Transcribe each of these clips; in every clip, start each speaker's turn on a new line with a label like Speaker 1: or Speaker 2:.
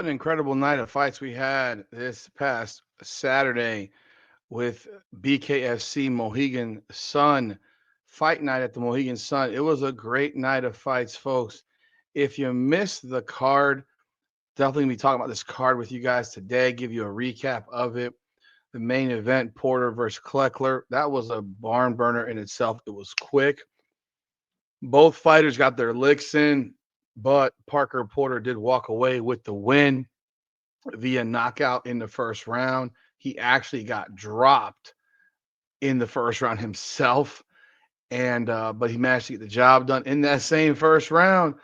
Speaker 1: What an incredible night of fights we had this past Saturday with BKFC Mohegan Sun Fight Night at the Mohegan Sun. It was a great night of fights, folks. If you missed the card, definitely gonna be talking about this card with you guys today, give you a recap of it. The main event, Porter versus Kleckler, that was a barn burner in itself. It was quick. Both fighters got their licks in, but Parker Porter did walk away with the win via knockout in the first round. He actually got dropped in the first round himself, and but he managed to get the job done in that same first round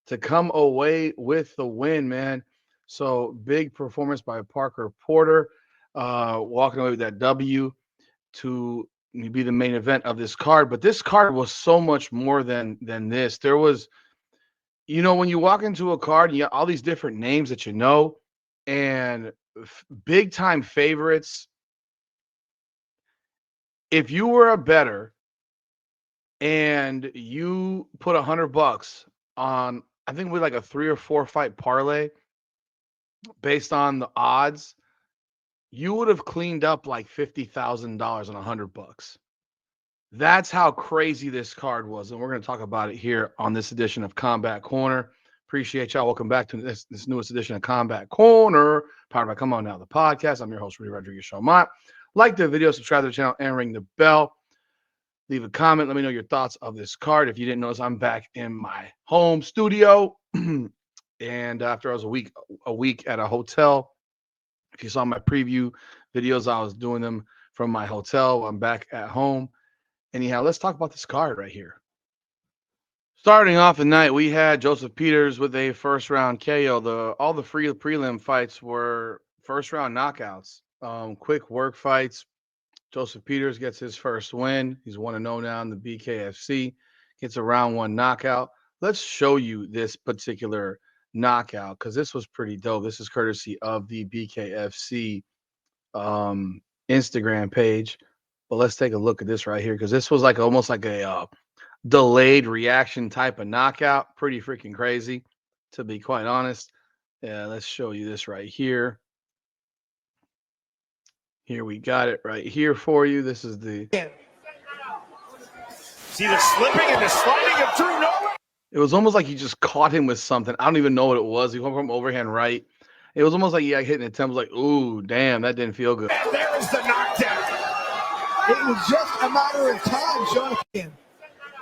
Speaker 1: to come away with the win, man. So big performance by Parker Porter, walking away with that W to be the main event of this card. But this card was so much more than this. There was, when you walk into a card, you got all these different names that you know, and big time favorites. If you were a better and you put $100 on, I think with like a 3 or 4 fight parlay based on the odds, you would have cleaned up like $50,000 on $100. That's how crazy this card was, and we're going to talk about it here on this edition of Combat Corner. Appreciate y'all. Welcome back to this newest edition of Combat Corner, powered by Come On Now, the podcast. I'm your host, Rudy Rodriguez Showmont. Like the video, subscribe to the channel, and ring the bell. Leave a comment. Let me know your thoughts of this card. If you didn't notice, I'm back in my home studio, and after I was a week at a hotel. If you saw my preview videos, I was doing them from my hotel. I'm back at home. Anyhow, let's talk about this card right here. Starting off the night, we had Joseph Peters with a first-round KO. All the free prelim fights were first-round knockouts, quick work fights. Joseph Peters gets his first win. He's 1-0 now in the BKFC. Gets a round one knockout. Let's show you this particular knockout because this was pretty dope. This is courtesy of the BKFC Instagram page. But let's take a look at this right here because this was like almost like a delayed reaction type of knockout. Pretty freaking crazy, to be quite honest. Yeah, let's show you this right here. Here we got it right here for you. This is the.
Speaker 2: See the slipping and the sliding of Drew Nolan.
Speaker 1: It was almost like he just caught him with something. I don't even know what it was. He went from overhand right. It was almost like he hitting the temples like, ooh, damn, that didn't feel good.
Speaker 2: And there is the knockdown.
Speaker 3: It was just a matter of time, Jonathan.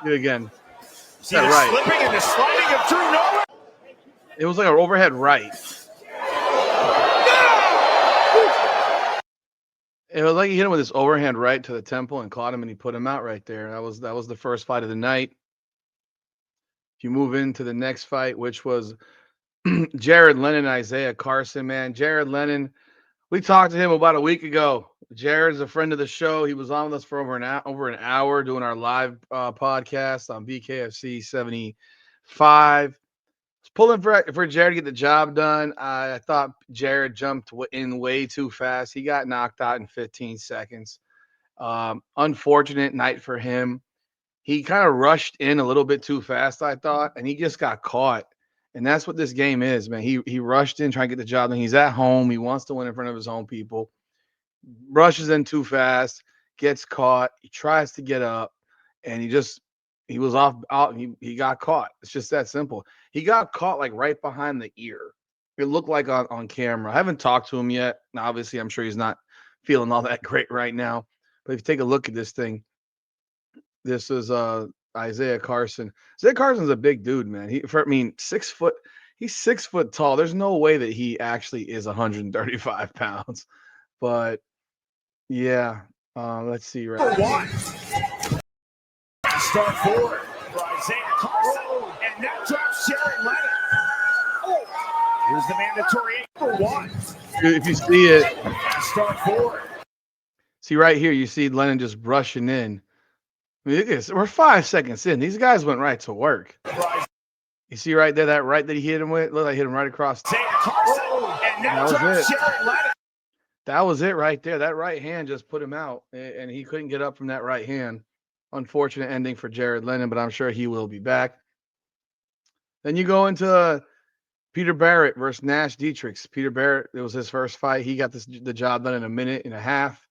Speaker 1: Do it again.
Speaker 2: See the slipping and the sliding of Drew Nolan.
Speaker 1: It was like an overhead right. It was like he hit him with his overhand right to the temple and caught him, and he put him out right there. That was the first fight of the night. If you move into the next fight, which was Jared Lennon and Isaiah Carson, man. Jared Lennon, we talked to him about a week ago. Jared's a friend of the show. He was on with us for over an hour doing our live podcast on BKFC 75. Was pulling for Jared to get the job done. I thought Jared jumped in way too fast. He got knocked out in 15 seconds. Unfortunate night for him. He kind of rushed in a little bit too fast, I thought, and he just got caught. And that's what this game is, man. He rushed in trying to get the job done. He's at home. He wants to win in front of his home people. Rushes in too fast, gets caught. He tries to get up, and he was off out. He got caught. It's just that simple. He got caught like right behind the ear. It looked like on camera. I haven't talked to him yet. Now, obviously, I'm sure he's not feeling all that great right now. But if you take a look at this thing, this is Isaiah Carson. Isaiah Carson's a big dude, man. 6 foot. He's 6 foot tall. There's no way that he actually is 135 pounds. But yeah, let's see right
Speaker 2: here. Start forward for Isaiah Carson, and that drops Jared Lennon. Oh, here's the mandatory number one.
Speaker 1: If you see it,
Speaker 2: start forward.
Speaker 1: See right here, you see Lennon just brushing in. I mean, we're 5 seconds in. These guys went right to work. You see right there, that right that he hit him with? Look, I hit him right across.
Speaker 2: And that was it.
Speaker 1: That was it right there. That right hand just put him out, and he couldn't get up from that right hand. Unfortunate ending for Jared Lennon, but I'm sure he will be back. Then you go into Peter Barrett versus Nash Dietrichs. Peter Barrett, it was his first fight. He got the job done in a minute and a half.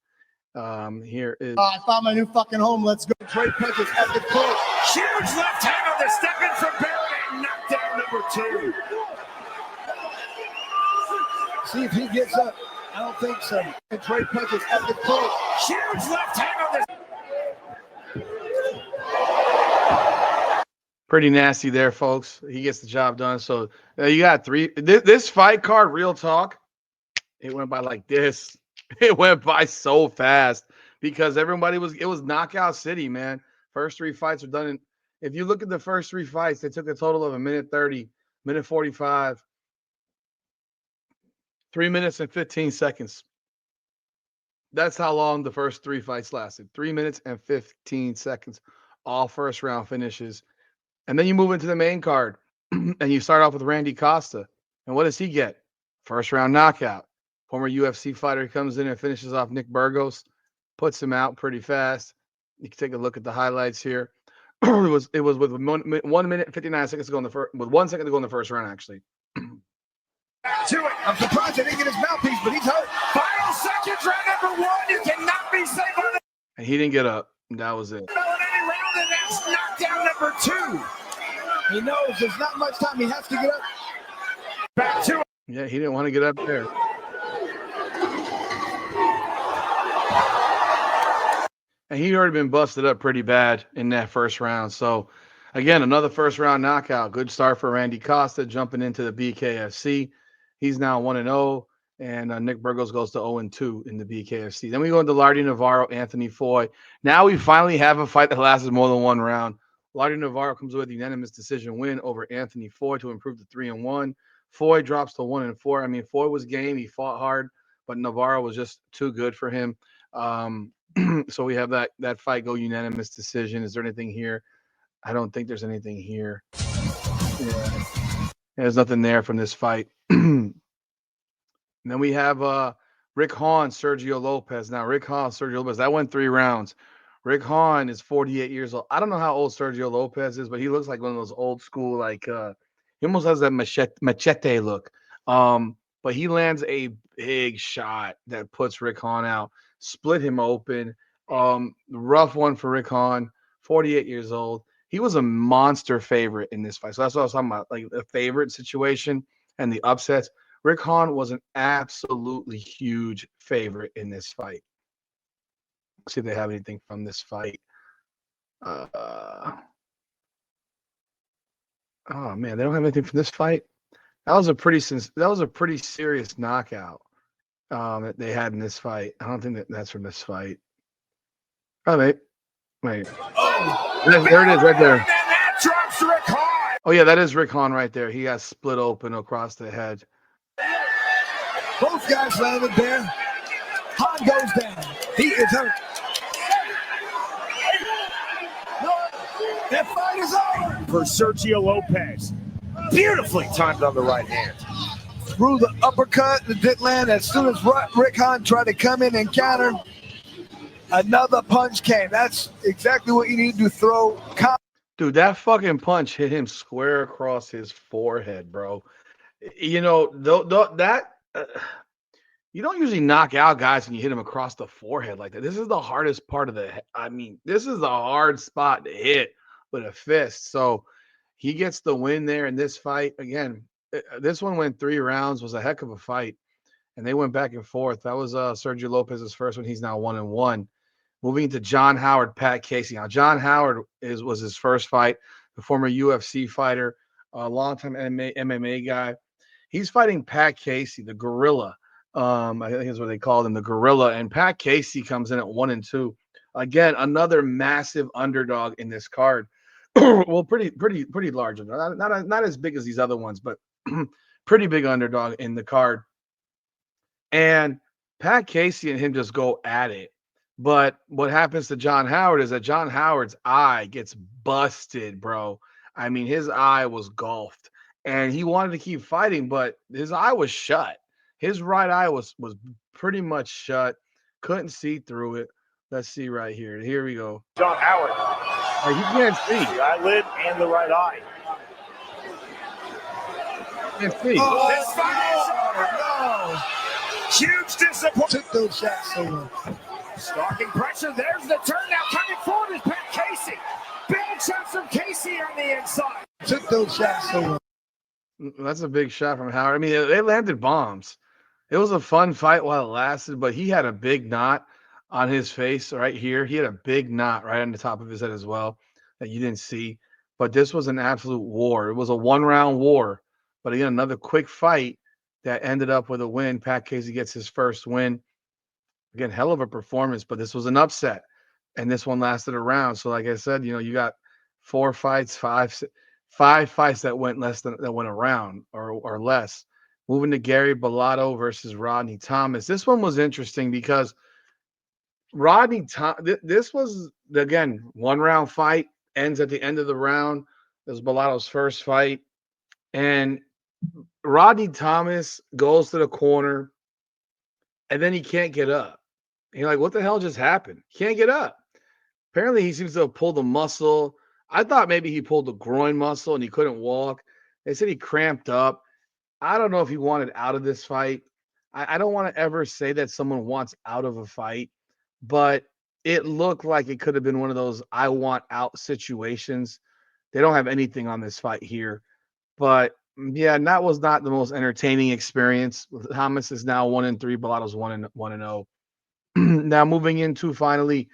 Speaker 1: Here is.
Speaker 3: I found my new fucking home. Let's go. Great punches at the throat.
Speaker 2: Huge left hand on the step in from Barrett and knockdown number 2.
Speaker 3: See if he gets up. I don't think so. And Trey punches at the throat.
Speaker 2: Huge left hand on the.
Speaker 1: Pretty nasty there, folks. He gets the job done. So you got 3. This fight card, real talk, it went by like this. It went by so fast because it was knockout city, man. First 3 fights are done in. If you look at the first 3 fights, they took a total of 1:30, 1:45, 3 minutes and 15 seconds. That's how long the first 3 fights lasted. 3 minutes and 15 seconds. All first round finishes. And then you move into the main card and you start off with Randy Costa. And what does he get? First round knockout. Former UFC fighter comes in and finishes off Nick Burgos, puts him out pretty fast. You can take a look at the highlights here. it was with 1 minute 59 seconds to go in the first, with 1 second to go in the first round, actually.
Speaker 3: To it. I'm surprised I didn't get his mouthpiece, but he's hurt.
Speaker 2: Final seconds, round number 1. You cannot be safe on the.
Speaker 1: And he didn't get up. And that was it.
Speaker 2: In any round, and that's knockdown number 2.
Speaker 3: He knows there's not much time. He has to get up.
Speaker 2: Back to it.
Speaker 1: Yeah, he didn't want to get up there. And he'd already been busted up pretty bad in that first round. So, again, another first round knockout. Good start for Randy Costa jumping into the BKFC. He's now 1-0, and Nick Burgos goes to 0-2 in the BKFC. Then we go into Lardy Navarro, Anthony Foy. Now we finally have a fight that lasted more than 1 round. Lardy Navarro comes with a unanimous decision win over Anthony Foy to improve to 3-1. Foy drops to 1-4. I mean, Foy was game. He fought hard, but Navarro was just too good for him. So we have that fight go unanimous decision. Is there anything here? I don't think there's anything here. Yeah. There's nothing there from this fight. And then we have Rick Hahn, Sergio Lopez. Now, Rick Hahn, Sergio Lopez, that went 3 rounds. Rick Hahn is 48 years old. I don't know how old Sergio Lopez is, but he looks like one of those old school, like he almost has that machete look. But he lands a big shot that puts Rick Hahn out, split him open. Rough one for Rick Hahn, 48 years old. He was a monster favorite in this fight. So that's what I was talking about, like the favorite situation and the upsets. Rick Hahn was an absolutely huge favorite in this fight. Let's see if they have anything from this fight. Oh man, they don't have anything from this fight. That was a pretty serious knockout that they had in this fight. I don't think that's from this fight. Oh wait.
Speaker 2: Oh,
Speaker 1: there it is, right there.
Speaker 2: And that drops Rick Hahn.
Speaker 1: Oh yeah, that is Rick Hahn right there. He got split open across the head.
Speaker 3: Both guys landed there. Hahn goes down. He is hurt. That fight is over.
Speaker 2: For Sergio Lopez. Beautifully timed on the right hand.
Speaker 3: Through the uppercut that didn't land. As soon as Rick Hahn tried to come in and counter, another punch came. That's exactly what you need to throw.
Speaker 1: Dude, that fucking punch hit him square across his forehead, bro. You know, you don't usually knock out guys when you hit them across the forehead like that. This is the hardest part of this is the hard spot to hit with a fist. So he gets the win there in this fight. Again, this one went 3 rounds, was a heck of a fight. And they went back and forth. That was Sergio Lopez's first one. He's now 1-1. Moving to John Howard, Pat Casey. Now, John Howard was his first fight, the former UFC fighter, a longtime MMA guy. He's fighting Pat Casey, the Gorilla. I think that's what they called him, the Gorilla. And Pat Casey comes in at 1-2. Again, another massive underdog in this card. Well, pretty large. Not as big as these other ones, but pretty big underdog in the card. And Pat Casey and him just go at it. But what happens to John Howard is that John Howard's eye gets busted, bro. I mean, his eye was gulfed. And he wanted to keep fighting, but his eye was shut. His right eye was pretty much shut. Couldn't see through it. Let's see right here. Here we go.
Speaker 2: John Howard.
Speaker 1: He can't see.
Speaker 2: The eyelid and the right eye.
Speaker 1: Can't see.
Speaker 2: This fight is huge disappointment.
Speaker 3: Took those shots so well.
Speaker 2: Stalking pressure. There's the turn now. Coming forward is Pat Casey. Big shots from Casey on the inside.
Speaker 3: Took those shots so well.
Speaker 1: That's a big shot from Howard. I mean, they landed bombs. It was a fun fight while it lasted, but he had a big knot on his face right here. He had a big knot right on the top of his head as well that you didn't see. But this was an absolute war. It was a one-round war. But again, another quick fight that ended up with a win. Pat Casey gets his first win. Again, hell of a performance, but this was an upset. And this one lasted a round. So like I said, you got five fights that went a round or less. Moving to Gary Bellato versus Rodney Thomas. This one was interesting because this was, again, one-round fight, ends at the end of the round. This was Bellato's first fight. And Rodney Thomas goes to the corner, and then he can't get up. And you're like, what the hell just happened? He can't get up. Apparently, he seems to have pulled a muscle. I thought maybe he pulled the groin muscle and he couldn't walk. They said he cramped up. I don't know if he wanted out of this fight. I don't want to ever say that someone wants out of a fight, but it looked like it could have been one of those I want out situations. They don't have anything on this fight here. But, yeah, that was not the most entertaining experience. Thomas is now 1-3. Bellato's 1-0. Now moving into finally,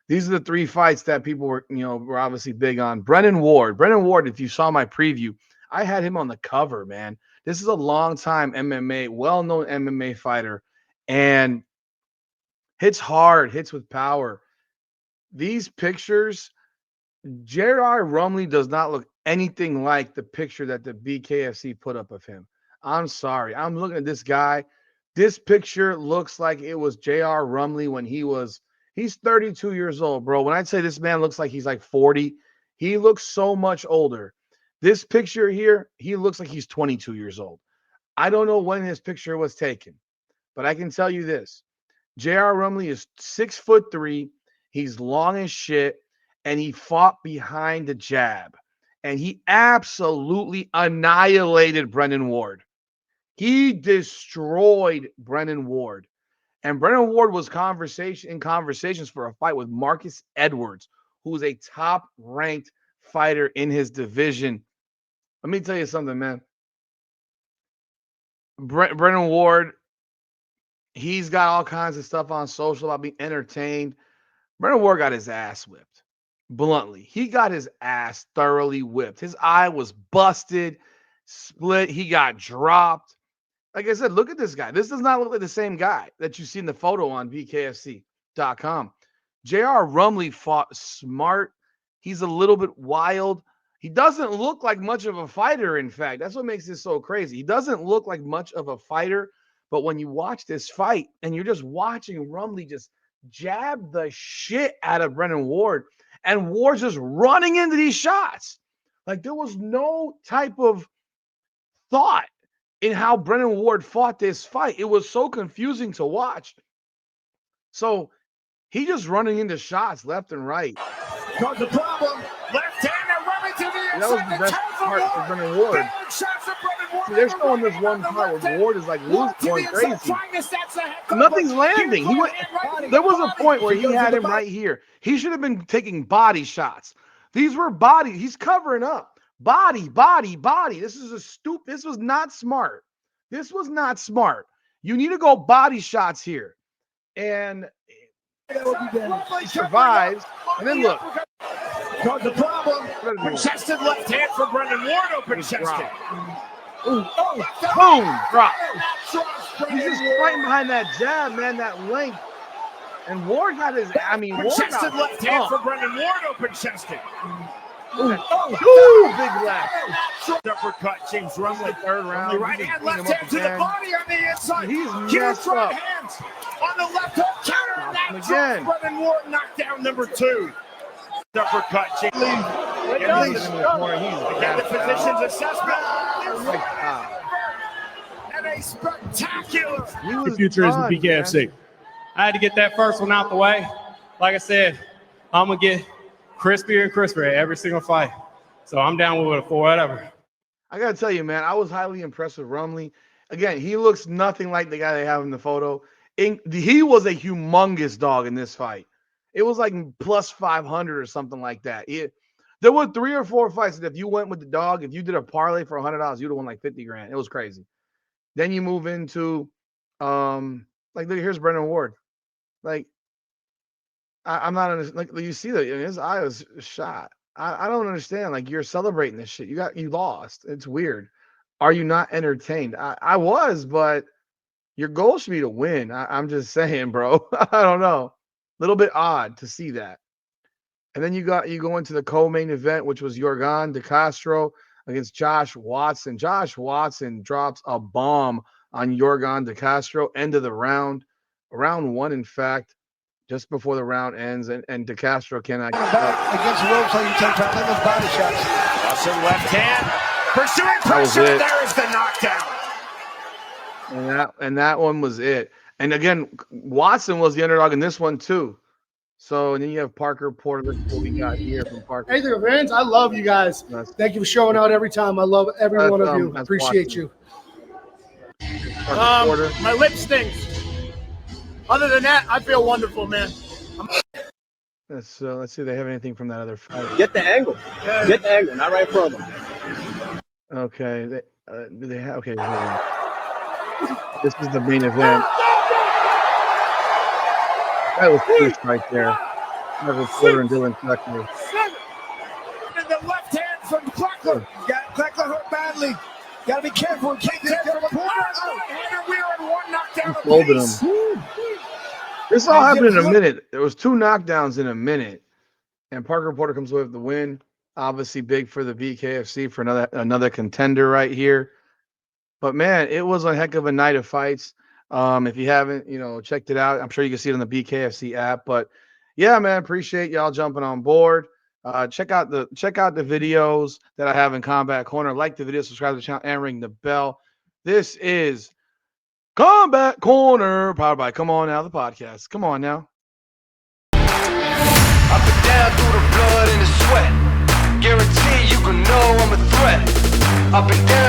Speaker 1: these are the three fights that people were obviously big on. Brennan Ward, if you saw my preview, I had him on the cover, man. This is a long-time MMA, well-known MMA fighter, and hits hard, hits with power. These pictures, J.R. Rumley does not look anything like the picture that the BKFC put up of him. I'm sorry. I'm looking at this guy. This picture looks like it was J.R. Rumley when he's 32 years old, bro. When I say this man looks like he's like 40, he looks so much older. This picture here, he looks like he's 22 years old. I don't know when his picture was taken, but I can tell you this. J.R. Rumley is 6'3". He's long as shit, and he fought behind the jab. And he absolutely annihilated Brennan Ward. He destroyed Brennan Ward. And Brennan Ward was in conversations for a fight with Marcus Edwards, who is a top-ranked fighter in his division. Let me tell you something, man. Brennan Ward, he's got all kinds of stuff on social about being entertained. Brennan Ward got his ass whipped. Bluntly, he got his ass thoroughly whipped. His eye was busted, split. He got dropped. Like I said, look at this guy. This does not look like the same guy that you see in the photo on BKFC.com. J.R. Rumley fought smart. He's a little bit wild. He doesn't look like much of a fighter, in fact. That's what makes this so crazy. He doesn't look like much of a fighter, but when you watch this fight and you're just watching Rumley just jab the shit out of Brennan Ward, and Ward's just running into these shots. Like there was no type of thought in how Brennan Ward fought this fight. It was so confusing to watch. So he just running into shots left and right.
Speaker 2: Cause the problem. Left hand and running to the inside.
Speaker 1: That was the best part for Brennan Ward. See, they're showing this one part where Ward is like going crazy. Nothing's landing. There was a point where he had him right here. He should have been taking body shots. These were body. He's covering up. Body. This was not smart. This was not smart. You need to go body shots here. And he survives. And then look.
Speaker 2: Cause the problem. Chested left hand for Brennan Ward, open chested.
Speaker 1: Boom, drop. He's just right behind that jab, man, that length. And Ward got his, Ward
Speaker 2: chested left hand for Brennan Ward, open chested.
Speaker 1: Big left.
Speaker 2: Uppercut, James Rumley.
Speaker 1: Third round.
Speaker 2: Right hand, left hand to the body on the inside.
Speaker 1: He's
Speaker 2: huge
Speaker 1: messed
Speaker 2: right
Speaker 1: up.
Speaker 2: hands on the left hook counter. And that
Speaker 1: again.
Speaker 2: drops Brennan Ward, knockdown number 2. Uppercut, James.
Speaker 1: Again,
Speaker 2: the physician's assessment. And a spectacular.
Speaker 4: The future is the BKFC. I had to get that first one out the way. Like I said, I'm going to get crispier and crispier every single fight. So I'm down with it for whatever.
Speaker 1: I gotta tell you, man, I was highly impressed with Rumley. Again, he looks nothing like the guy they have in the photo. He was a humongous dog in this fight. It was like plus 500 or something like that. There were 3 or 4 fights that if you went with the dog, if you did a parlay for $100, you'd have won like 50 grand. It was crazy. Then you move into, like, look, here's Brendan Ward. Like, I'm not like you see that his eye was shot. I don't understand. Like, you're celebrating this shit. You lost. It's weird. Are you not entertained? I was, but your goal should be to win. I'm just saying, bro. I don't know. A little bit odd to see that. And then you go into the co-main event, which was Yorgan De Castro against Josh Watson. Josh Watson drops a bomb on Yorgan De Castro. End of the round. Round 1, in fact, just before the round ends, and De Castro cannot get
Speaker 3: back against the ropes like you take time. Those body shots.
Speaker 2: Watson left hand. Pursuing pressure. There is the knockdown.
Speaker 1: And that one was it. And again, Watson was the underdog in this one too. So, and then you have Parker Porter. That's what we got here from Parker.
Speaker 5: Hey there, fans. I love you guys. Thank you for showing out every time. I love every one of you. Appreciate you.
Speaker 6: My lip stinks. Other than that, I feel wonderful, man.
Speaker 1: Let's see if they have anything from that other fight.
Speaker 7: Get the angle. Get the angle, not right from them.
Speaker 1: Okay. Do they have? Okay. This is the main event. That was finished right there. Michael Porter and Dylan Fleckner.
Speaker 2: And the left hand from Fleckner.
Speaker 3: Got Fleckner hurt badly. Got to be careful. Can't get it.
Speaker 2: We are in 1 knockdown.
Speaker 1: Folded him. This all happened in a minute. There was 2 knockdowns in a minute, and Parker Porter comes away with the win. Obviously, big for the BKFC for another contender right here. But man, it was a heck of a night of fights. If you haven't, checked it out, I'm sure you can see it on the BKFC app. But yeah, man, appreciate y'all jumping on board. Check out the videos that I have in Combat Corner. Like the video, subscribe to the channel, and ring the bell. This is Combat Corner, powered by Come On Now, the podcast. Come on now.
Speaker 8: Up and down through the blood and the sweat. Guarantee you can know I'm a threat. Up and down.